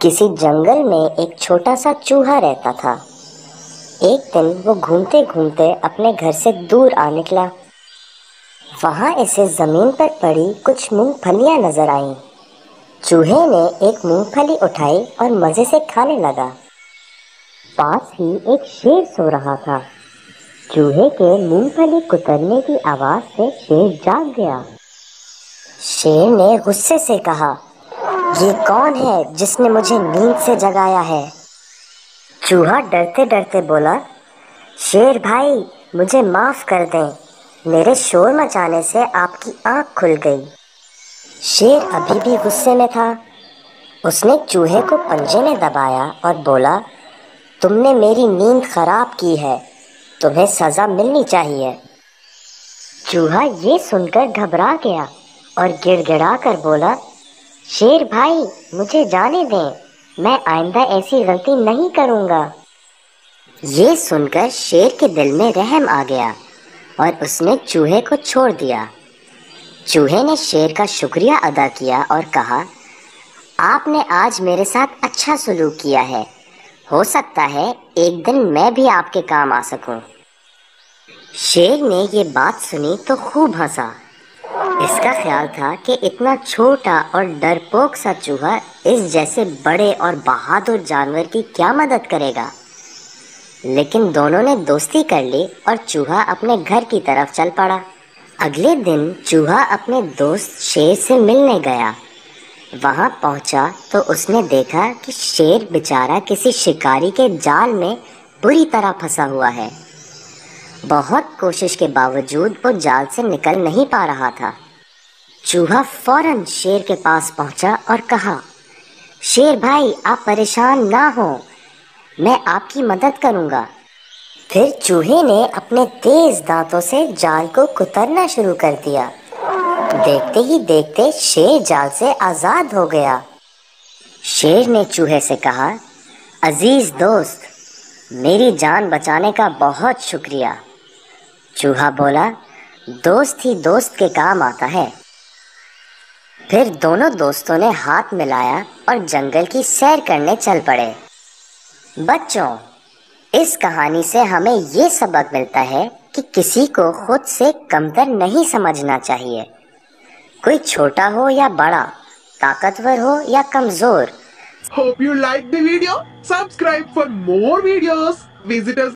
کسی جنگل میں ایک چھوٹا سا چوہا رہتا تھا۔ ایک دن وہ گھومتے گھومتے اپنے گھر سے دور آ نکلا۔ وہاں اسے زمین پر پڑی کچھ مونگ پھلیاں نظر آئیں۔ چوہے نے ایک مونگ پھلی اٹھائی اور مزے سے کھانے لگا۔ پاس ہی ایک شیر سو رہا تھا۔ چوہے کے مونگ پھلی کترنے کی آواز سے شیر جاگ گیا۔ شیر نے غصے سے کہا، یہ کون ہے جس نے مجھے نیند سے جگایا ہے؟ چوہا ڈرتے ڈرتے بولا، شیر بھائی مجھے معاف کر دیں، میرے شور مچانے سے آپ کی آنکھ کھل گئی۔ شیر ابھی بھی غصے میں تھا۔ اس نے چوہے کو پنجے میں دبایا اور بولا، تم نے میری نیند خراب کی ہے، تمہیں سزا ملنی چاہیے۔ چوہا یہ سن کر گھبرا گیا اور گڑ گڑا کر بولا، شیر بھائی مجھے جانے دیں، میں آئندہ ایسی غلطی نہیں کروں گا۔ یہ سن کر شیر کے دل میں رحم آ گیا اور اس نے چوہے کو چھوڑ دیا۔ چوہے نے شیر کا شکریہ ادا کیا اور کہا، آپ نے آج میرے ساتھ اچھا سلوک کیا ہے، ہو سکتا ہے ایک دن میں بھی آپ کے کام آ سکوں۔ شیر نے یہ بات سنی تو خوب ہنسا۔ اس کا خیال تھا کہ اتنا چھوٹا اور ڈرپوک سا چوہا اس جیسے بڑے اور بہادر جانور کی کیا مدد کرے گا۔ لیکن دونوں نے دوستی کر لی اور چوہا اپنے گھر کی طرف چل پڑا۔ اگلے دن چوہا اپنے دوست شیر سے ملنے گیا۔ وہاں پہنچا تو اس نے دیکھا کہ شیر بیچارہ کسی شکاری کے جال میں بری طرح پھنسا ہوا ہے۔ بہت کوشش کے باوجود وہ جال سے نکل نہیں پا رہا تھا۔ چوہا فوراً شیر کے پاس پہنچا اور کہا، شیر بھائی آپ پریشان نہ ہوں، میں آپ کی مدد کروں گا۔ پھر چوہے نے اپنے تیز دانتوں سے جال کو کترنا شروع کر دیا۔ دیکھتے ہی دیکھتے شیر جال سے آزاد ہو گیا۔ شیر نے چوہے سے کہا، عزیز دوست، میری جان بچانے کا بہت شکریہ۔ چوہا بولا، دوست ہی دوست کے کام آتا ہے۔ پھر دونوں دوستوں نے ہاتھ ملایا اور جنگل کی سیر کرنے چل پڑے۔ بچوں، اس کہانی سے ہمیں یہ سبق ملتا ہے کہ کسی کو خود سے کمتر نہیں سمجھنا چاہیے۔ کوئی چھوٹا ہو یا بڑا، طاقتور ہو یا کمزور۔ Hope you liked the video. Subscribe for more videos. Visit us